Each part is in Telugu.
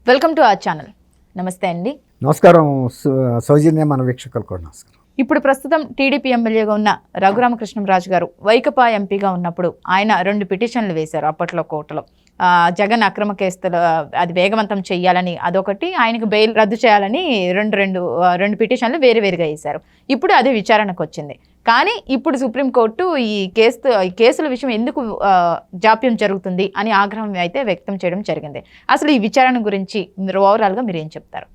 Welcome to our channel. నమస్తే అండి. నమస్కారం సౌజన్య, మన వీక్షకులు కూడా నమస్కారం. ఇప్పుడు ప్రస్తుతం టీడీపీ ఎమ్మెల్యేగా ఉన్న రఘురామకృష్ణంరాజు గారు వైకపా ఎంపీగా ఉన్నప్పుడు ఆయన 2 పిటిషన్లు వేశారు అప్పట్లో కోర్టులో. జగన్ అక్రమ కేసులు అది వేగవంతం చేయాలని అదొకటి, ఆయనకు బెయిల్ రద్దు చేయాలని రెండు పిటిషన్లు వేరువేరుగా వేశారు. ఇప్పుడు అది విచారణకు వచ్చింది. కానీ ఇప్పుడు సుప్రీంకోర్టు ఈ కేసుల విషయం ఎందుకు జాప్యం జరుగుతుంది అని ఆగ్రహం అయితే వ్యక్తం చేయడం జరిగింది. అసలు ఈ విచారణ గురించి ఓవరాల్గా మీరు ఏం చెప్తారు?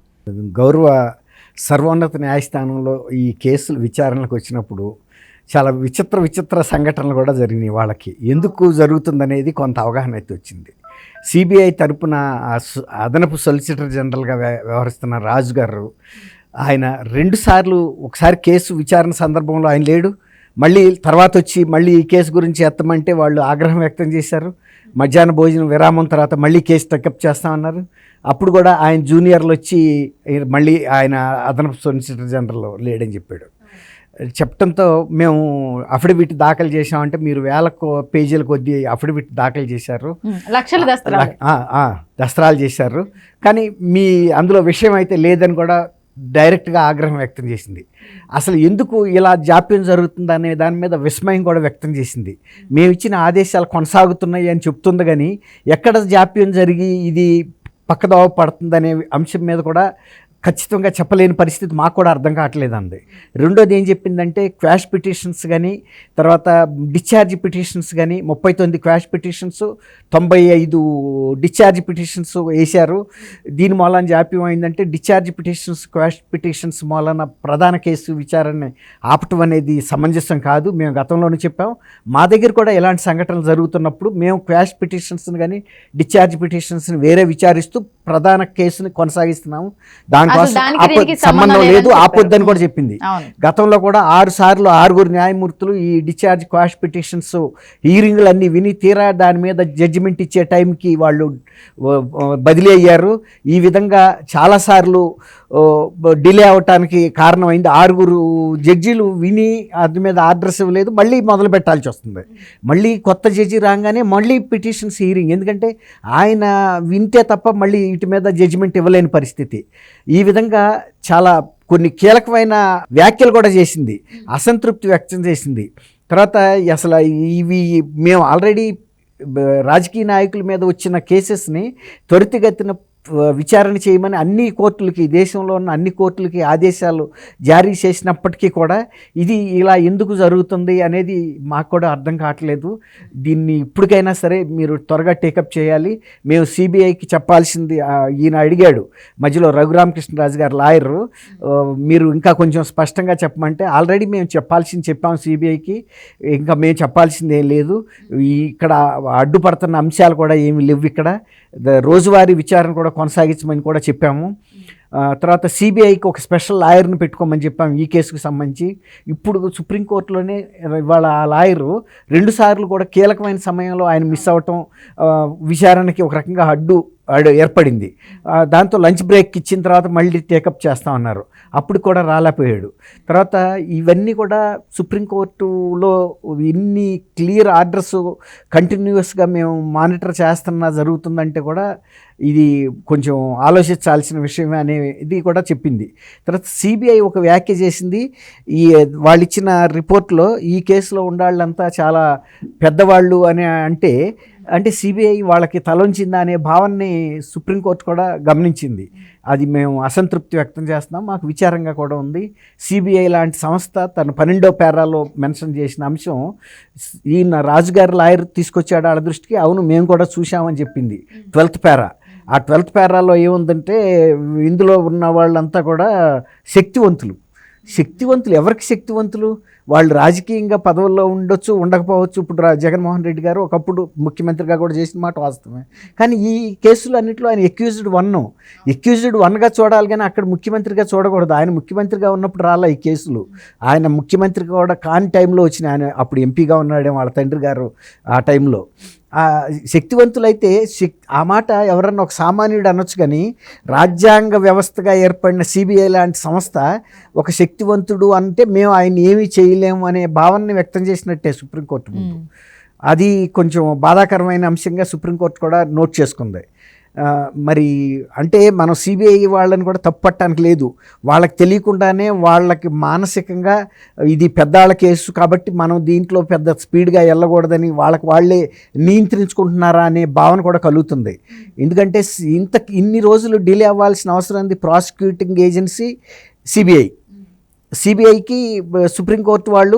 గౌరవ సర్వోన్నత న్యాయస్థానంలో ఈ కేసులు విచారణకు వచ్చినప్పుడు చాలా విచిత్ర సంఘటనలు కూడా జరిగినాయి. వాళ్ళకి ఎందుకు జరుగుతుందనేది కొంత అవగాహన అయితే వచ్చింది. సిబిఐ తరపున అదనపు సొలిసిటర్ జనరల్గా వ్యవహరిస్తున్న రాజు గారు, ఆయన 2 సార్లు, ఒకసారి కేసు విచారణ సందర్భంలో ఆయన లేడు, మళ్ళీ తర్వాత వచ్చి మళ్ళీ ఈ కేసు గురించి ఎత్తమంటే వాళ్ళు ఆగ్రహం వ్యక్తం చేశారు. మధ్యాహ్న భోజనం విరామం తర్వాత మళ్ళీ కేసు టెకప్ చేస్తామన్నారు. అప్పుడు కూడా ఆయన జూనియర్లు వచ్చి మళ్ళీ ఆయన అదనపు సొలిసిటర్ జనరల్ లేడని చెప్పాడు. చెప్పడంతో మేము అఫిడవిట్ దాఖలు చేసామంటే మీరు వేల పేజీల కొద్దీ అఫిడవిట్ దాఖలు చేశారు, లక్షల దస్త్రాలు చేశారు, కానీ మీ అందులో విషయం అయితే లేదని కూడా డైరెక్ట్గా ఆగ్రహం వ్యక్తం చేసింది. అసలు ఎందుకు ఇలా జాప్యం జరుగుతుందనే దాని మీద విస్మయం కూడా వ్యక్తం చేసింది. మేము ఇచ్చిన ఆదేశాలు కొనసాగుతున్నాయి అని చెప్తుంది, కానీ ఎక్కడ జాప్యం జరిగి ఇది పక్కదోవ పడుతుందనే అంశం మీద కూడా ఖచ్చితంగా చెప్పలేని పరిస్థితి మాకు కూడా అర్థం కావట్లేదు అంది. రెండోది ఏం చెప్పిందంటే, క్వాష్ పిటిషన్స్ కానీ తర్వాత డిశ్చార్జ్ పిటిషన్స్ కానీ 39 క్వాష్ పిటిషన్స్ 95 డిశ్చార్జ్ పిటిషన్స్ వేశారు. దీని మూలాన జాప్యం అయిందంటే డిశ్చార్జ్ పిటిషన్స్ క్వాష్ పిటిషన్స్ మూలాన ప్రధాన కేసు విచారణ ఆపటం అనేది సమంజసం కాదు. మేము గతంలోనే చెప్పాం, మా దగ్గర కూడా ఇలాంటి సంఘటనలు జరుగుతున్నప్పుడు మేము క్వాష్ పిటిషన్స్ని కానీ డిశ్చార్జ్ పిటిషన్స్ని వేరే విచారిస్తూ ప్రధాన కేసుని కొనసాగిస్తున్నాము. దానికోసం సంబంధం లేదు, ఆపొద్దని కూడా చెప్పింది. గతంలో కూడా 6 సార్లు 6 న్యాయమూర్తులు ఈ డిశ్చార్జ్ క్వాష్ పిటిషన్స్ హీరింగ్లు అన్నీ విని తీరా దాని మీద జడ్జిమెంట్ ఇచ్చే టైంకి వాళ్ళు బదిలీ అయ్యారు. ఈ విధంగా చాలాసార్లు డిలే అవటానికి కారణమైంది. 6 జడ్జీలు విని అది మీద ఆర్డర్స్ ఇవ్వలేదు, మళ్ళీ మొదలు పెట్టాల్సి వస్తుంది. మళ్ళీ కొత్త జడ్జి రాగానే మళ్ళీ పిటిషన్స్ హీరింగ్, ఎందుకంటే ఆయన వింటే తప్ప మళ్ళీ వీటి మీద జడ్జిమెంట్ ఇవ్వలేని పరిస్థితి. ఈ విధంగా చాలా కొన్ని కీలకమైన వ్యాఖ్యలు కూడా చేసింది, అసంతృప్తి వ్యక్తం చేసింది. తర్వాత అసలు ఇవి మేము ఆల్రెడీ రాజకీయ నాయకుల మీద వచ్చిన కేసెస్ని త్వరితగతిన విచారణ చేయమని అన్ని కోర్టులకి, దేశంలో ఉన్న అన్ని కోర్టులకి ఆదేశాలు జారీ చేసినప్పటికీ కూడా ఇది ఇలా ఎందుకు జరుగుతుంది అనేది మాకు కూడా అర్థం కావట్లేదు. దీన్ని ఇప్పటికైనా సరే మీరు త్వరగా టేకప్ చేయాలి. మేము సిబిఐకి చెప్పాల్సింది, ఈయన అడిగాడు మధ్యలో రఘురామకృష్ణరాజు గారు లాయరు, మీరు ఇంకా కొంచెం స్పష్టంగా చెప్పమంటే ఆల్రెడీ మేము చెప్పాము సిబిఐకి, ఇంకా మేము చెప్పాల్సింది ఏం లేదు, ఇక్కడ అడ్డుపడుతున్న అంశాలు కూడా ఏమి లేవు, ఇక్కడ రోజువారీ విచారణ కూడా కొనసాగించమని కూడా చెప్పాము. తర్వాత సిబిఐకి ఒక స్పెషల్ లాయర్ని పెట్టుకోమని చెప్పాము ఈ కేసుకు సంబంధించి. ఇప్పుడు సుప్రీంకోర్టులోనే ఇవాళ ఆ లాయరు 2 సార్లు కూడా కీలకమైన సమయంలో ఆయన మిస్ అవ్వటం, విచారణకి ఒక రకంగా అడ్డు ఏర్పడింది. దాంతో లంచ్ బ్రేక్ ఇచ్చిన తర్వాత మళ్ళీ టేకప్ చేస్తామన్నారు, అప్పుడు కూడా రాలేకపోయాడు. తర్వాత ఇవన్నీ కూడా సుప్రీంకోర్టులో ఇన్ని క్లియర్ ఆర్డర్స్ కంటిన్యూస్గా మేము మానిటర్ చేస్తున్నా జరుగుతుందంటే కూడా ఇది కొంచెం ఆలోచించాల్సిన విషయమే అనేది కూడా చెప్పింది. తర్వాత సిబిఐ ఒక వ్యాఖ్య చేసింది, ఈ వాళ్ళు ఇచ్చిన రిపోర్ట్లో ఈ కేసులో ఉండాళ్ళంతా చాలా పెద్దవాళ్ళు అని అంటే సిబిఐ వాళ్ళకి తలొంచిందా అనే భావాన్ని సుప్రీంకోర్టు కూడా గమనించింది. అది మేము అసంతృప్తి వ్యక్తం చేస్తున్నాం, మాకు విచారంగా కూడా ఉంది. సిబిఐ లాంటి సంస్థ తన 12వ పేరాలో మెన్షన్ చేసిన అంశం ఈయన రాజుగారి లాయర్ తీసుకొచ్చాడు వాళ్ళ దృష్టికి, అవును మేము కూడా చూసామని చెప్పింది 12th పేరా. ఆ 12th పేరాలో ఏముందంటే, ఇందులో ఉన్న వాళ్ళంతా కూడా శక్తివంతులు. ఎవరికి శక్తివంతులు? వాళ్ళు రాజకీయంగా పదవుల్లో ఉండొచ్చు, ఉండకపోవచ్చు. ఇప్పుడు జగన్మోహన్ రెడ్డి గారు ఒకప్పుడు ముఖ్యమంత్రిగా కూడా చేసిన మాట వాస్తవమే, కానీ ఈ కేసులు అన్నింటిలో ఆయన ఎక్యూజ్డ్ 1గా చూడాలి, కానీ అక్కడ ముఖ్యమంత్రిగా చూడకూడదు. ఆయన ముఖ్యమంత్రిగా ఉన్నప్పుడు రాలా ఈ కేసులు, ఆయన ముఖ్యమంత్రి కూడా కాని టైంలో వచ్చిన, ఆయన అప్పుడు ఎంపీగా ఉన్నాడే వాళ్ళ తండ్రి గారు ఆ టైంలో. శక్తివంతులైతే ఆ మాట ఎవరన్నా ఒక సామాన్యుడు అనొచ్చు, కానీ రాజ్యాంగ వ్యవస్థగా ఏర్పడిన సిబిఐ లాంటి సంస్థ ఒక శక్తివంతుడు అంటే మేము ఆయన ఏమీ చేయలేము అనే భావనని వ్యక్తం చేసినట్టే సుప్రీంకోర్టు ముందు. అది కొంచెం బాధాకరమైన అంశంగా సుప్రీంకోర్టు కూడా నోట్ చేసుకుంది. మరి అంటే మనం సిబిఐ వాళ్ళని కూడా తప్పట్టడానికి లేదు. వాళ్ళకి తెలియకుండానే వాళ్ళకి మానసికంగా ఇది పెద్దాళ్ళ కేసు కాబట్టి మనం దీంట్లో పెద్ద స్పీడ్గా వెళ్ళకూడదని వాళ్ళే నియంత్రించుకుంటున్నారా అనే భావన కూడా కలుగుతుంది. ఎందుకంటే ఇన్ని రోజులు డిలే అవ్వాల్సిన అవసరం ఉంది ప్రాసిక్యూటింగ్ ఏజెన్సీ సిబిఐకి సుప్రీంకోర్టు వాళ్ళు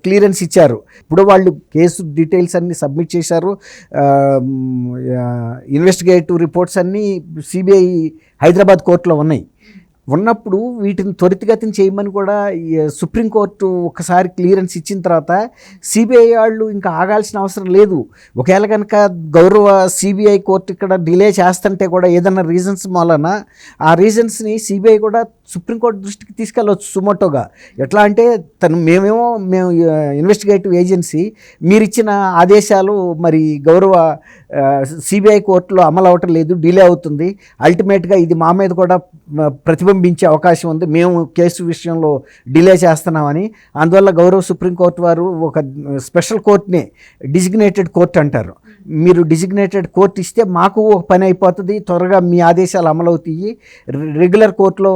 క్లియరెన్స్ ఇచ్చారు. ఇప్పుడు వాళ్ళు కేసు డీటెయిల్స్ అన్నీ సబ్మిట్ చేశారు. ఇన్వెస్టిగేటివ్ రిపోర్ట్స్ అన్నీ సిబిఐ హైదరాబాద్ కోర్టులో ఉన్నప్పుడు వీటిని త్వరితగతిన చేయమని కూడా సుప్రీంకోర్టు ఒకసారి క్లియరెన్స్ ఇచ్చిన తర్వాత సిబిఐ వాళ్ళు ఇంకా ఆగాల్సిన అవసరం లేదు. ఒకవేళ కనుక గౌరవ సిబిఐ కోర్టు ఇక్కడ డిలే చేస్తుంటే కూడా ఏదైనా రీజన్స్ వలన ఆ రీజన్స్ని సిబిఐ కూడా సుప్రీంకోర్టు దృష్టికి తీసుకెళ్ళవచ్చు సుమోటోగా. ఎట్లా అంటే మేము ఇన్వెస్టిగేటివ్ ఏజెన్సీ మీరు ఇచ్చిన ఆదేశాలు మరి గౌరవ సిబిఐ కోర్టులో అమలు అవ్వటం లేదు, డిలే అవుతుంది, అల్టిమేట్గా ఇది మా మీద కూడా ప్రతిబింబించే అవకాశం ఉంది, మేము కేసు విషయంలో డిలే చేస్తున్నామని. అందువల్ల గౌరవ సుప్రీంకోర్టు వారు ఒక స్పెషల్ కోర్టుని డిజిగ్నేటెడ్ కోర్టు అంటారు. మీరు డిజిగ్నేటెడ్ కోర్టు ఇస్తే మాకు ఒక పని అయిపోతుంది, త్వరగా మీ ఆదేశాలు అమలవుతాయి. రెగ్యులర్ కోర్టులో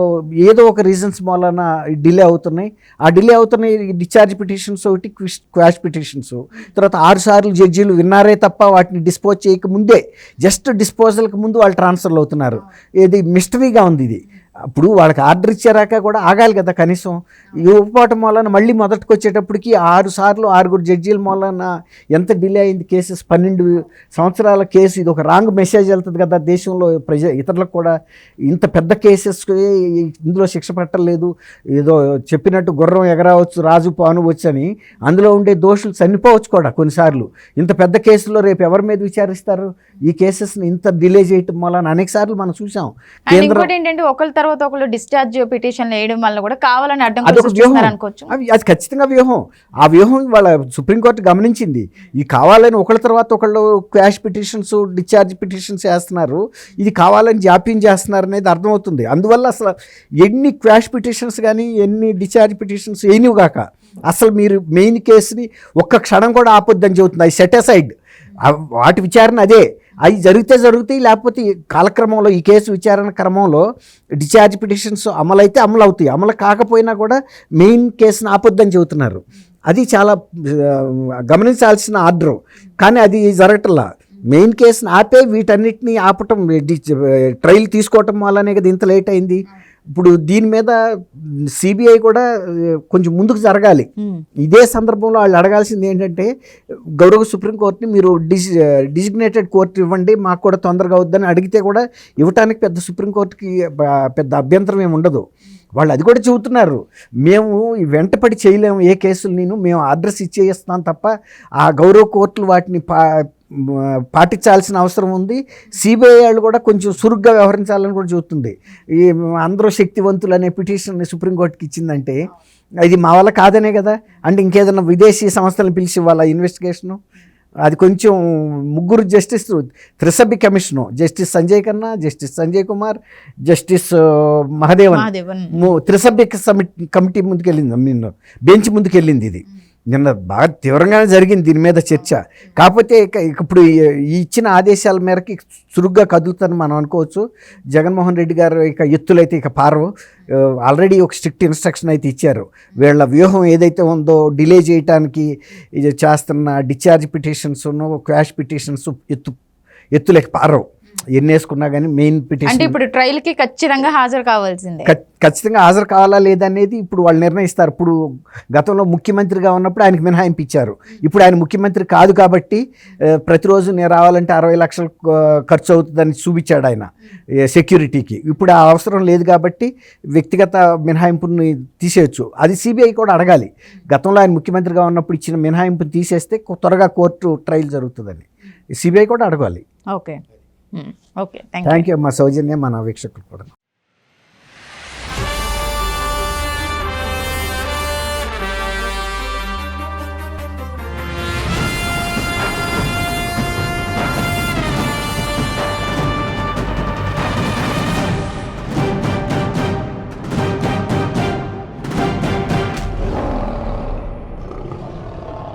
ఏదో ఒక రీజన్స్ మూలన డిలే అవుతున్నాయి. ఆ డిలే అవుతున్నాయి డిశ్చార్జ్ పిటిషన్స్ ఒకటి, క్వాష్ పిటిషన్స్. తర్వాత 6 సార్లు జడ్జీలు విన్నారే తప్ప వాటిని డిస్పోజ్ చేయకముందే జస్ట్ డిస్పోజల్కి ముందు వాళ్ళు ట్రాన్స్ఫర్లు అవుతున్నారు. ఇది మిస్టరీగా ఉంది ఇది. అప్పుడు వాళ్ళకి ఆర్డర్ ఇచ్చారాక కూడా ఆగాలి కదా కనీసం. ఇవ్వకపోవటం వలన మళ్ళీ మొదటికి వచ్చేటప్పటికి 6 సార్లు 6 జడ్జీల మూలన ఎంత డిలే అయింది కేసెస్. 12 సంవత్సరాల కేసు. ఇది ఒక రాంగ్ మెసేజ్ వెళ్తుంది కదా దేశంలో ఇతరులకు కూడా. ఇంత పెద్ద కేసెస్కి ఇందులో శిక్ష పట్టలేదు, ఏదో చెప్పినట్టు గుర్రం ఎగరవచ్చు రాజు పానువచ్చు అని అందులో ఉండే దోషులు చనిపోవచ్చు కూడా కొన్నిసార్లు. ఇంత పెద్ద కేసులో రేపు ఎవరి మీద విచారిస్తారు? ఈ కేసెస్ని ఇంత డిలే చేయటం వలన అనేక సార్లు మనం చూసాం. ఏంటంటే ఒకరి తర్వాత ఒకళ్ళు డిశ్చార్జ్ పిటిషన్ వేయడం వల్ల కూడా కావాలని అనుకోవచ్చు. అది ఖచ్చితంగా వ్యూహం. ఆ వ్యూహం వాళ్ళ సుప్రీంకోర్టు గమనించింది. ఇది కావాలని ఒకళ్ళ తర్వాత ఒకళ్ళు క్వాష్ పిటిషన్స్, డిశ్చార్జ్ పిటిషన్స్ వేస్తున్నారు, ఇది కావాలని జాప్యం చేస్తున్నారు అనేది అర్థమవుతుంది. అందువల్ల అసలు ఎన్ని క్వాష్ పిటిషన్స్ కానీ ఎన్ని డిశ్చార్జ్ పిటిషన్స్ ఏనివిగాక అసలు మీరు మెయిన్ కేసుని ఒక్క క్షణం కూడా ఆపొద్దని చెబుతుంది. అది సెట్ అసైడ్, వాటి విచారణ అదే. అవి జరుగుతాయి, లేకపోతే కాలక్రమంలో ఈ కేసు విచారణ క్రమంలో డిశ్చార్జ్ పిటిషన్స్ అమలైతే అమలు అవుతాయి, అమలు కాకపోయినా కూడా మెయిన్ కేసును ఆపొద్దని చెబుతున్నారు. అది చాలా గమనించాల్సిన ఆర్డరు. కానీ అది జరగటంలా. మెయిన్ కేసును ఆపే వీటన్నిటిని ఆపటం, ట్రయల్ తీసుకోవటం వల్లనే కదా ఇంత లేట్ అయింది. ఇప్పుడు దీని మీద సిబిఐ కూడా కొంచెం ముందుకు జరగాలి. ఇదే సందర్భంలో వాళ్ళు అడగాల్సింది ఏంటంటే గౌరవ సుప్రీంకోర్టుని మీరు డిజిగ్నేటెడ్ కోర్టు ఇవ్వండి, మాకు కూడా తొందరగా అవుద్దని అడిగితే కూడా ఇవ్వటానికి పెద్ద సుప్రీంకోర్టుకి పెద్ద అభ్యంతరం ఏమి ఉండదు. వాళ్ళు అది కూడా చెబుతున్నారు, మేము వెంటపడి చేయలేము ఏ కేసులు, మేము అడ్రస్ ఇచ్చేస్తాం తప్ప ఆ గౌరవ కోర్టులు వాటిని పాటించాల్సిన అవసరం ఉంది. సిబిఐ వాళ్ళు కూడా కొంచెం చురుగ్గా వ్యవహరించాలని కూడా చెబుతుంది. ఈ అందరూ శక్తివంతులు అనే పిటిషన్ని సుప్రీంకోర్టుకి ఇచ్చిందంటే ఇది మా వల్ల కాదనే కదా. అంటే ఇంకేదైనా విదేశీ సంస్థలను పిలిచి వాళ్ళ ఇన్వెస్టిగేషను అది కొంచెం 3 జస్టిస్ త్రిసభ్య commission, justice Sanjay Khanna, justice Sanjay Kumar, justice Mahadevan త్రిసభ్య కమిటీ ముందుకెళ్ళింది, బెంచ్ ముందుకెళ్ళింది. ఇది నిన్న బాగా తీవ్రంగానే జరిగింది దీని మీద చర్చ. కాకపోతే ఇప్పుడు ఇచ్చిన ఆదేశాల మేరకి చురుగ్గా కదులుతారని మనం అనుకోవచ్చు. జగన్మోహన్ రెడ్డి గారు ఎత్తులైతే ఇక పారవు. ఆల్రెడీ ఒక స్ట్రిక్ట్ ఇన్స్ట్రక్షన్ అయితే ఇచ్చారు. వీళ్ళ వ్యూహం ఏదైతే ఉందో డిలే చేయడానికి ఇది చేస్తున్న డిశ్చార్జ్ పిటిషన్స్, క్వాష్ పిటిషన్స్ ఎత్తులకి పారవు. ఎన్ని వేసుకున్నా కానీ మెయిన్ పిటిషన్ ఇప్పుడు ట్రయల్కి ఖచ్చితంగా హాజరు కావాల్సిందే. ఖచ్చితంగా హాజరు కావాలా లేదనేది ఇప్పుడు వాళ్ళు నిర్ణయిస్తారు. ఇప్పుడు గతంలో ముఖ్యమంత్రిగా ఉన్నప్పుడు ఆయనకు మినహాయింపు ఇచ్చారు. ఇప్పుడు ఆయన ముఖ్యమంత్రి కాదు కాబట్టి ప్రతిరోజు నేను రావాలంటే 60 లక్షలు ఖర్చు అవుతుందని చూపించాడు ఆయన సెక్యూరిటీకి. ఇప్పుడు ఆ అవసరం లేదు కాబట్టి వ్యక్తిగత మినహాయింపుని తీసేయచ్చు. అది సిబిఐ కూడా అడగాలి. గతంలో ఆయన ముఖ్యమంత్రిగా ఉన్నప్పుడు ఇచ్చిన మినహాయింపుని తీసేస్తే త్వరగా కోర్టు ట్రయల్ జరుగుతుందని సిబిఐ కూడా అడగాలి. Okay, thank you. మా సౌజన్య, మన వీక్షకులు కూడా.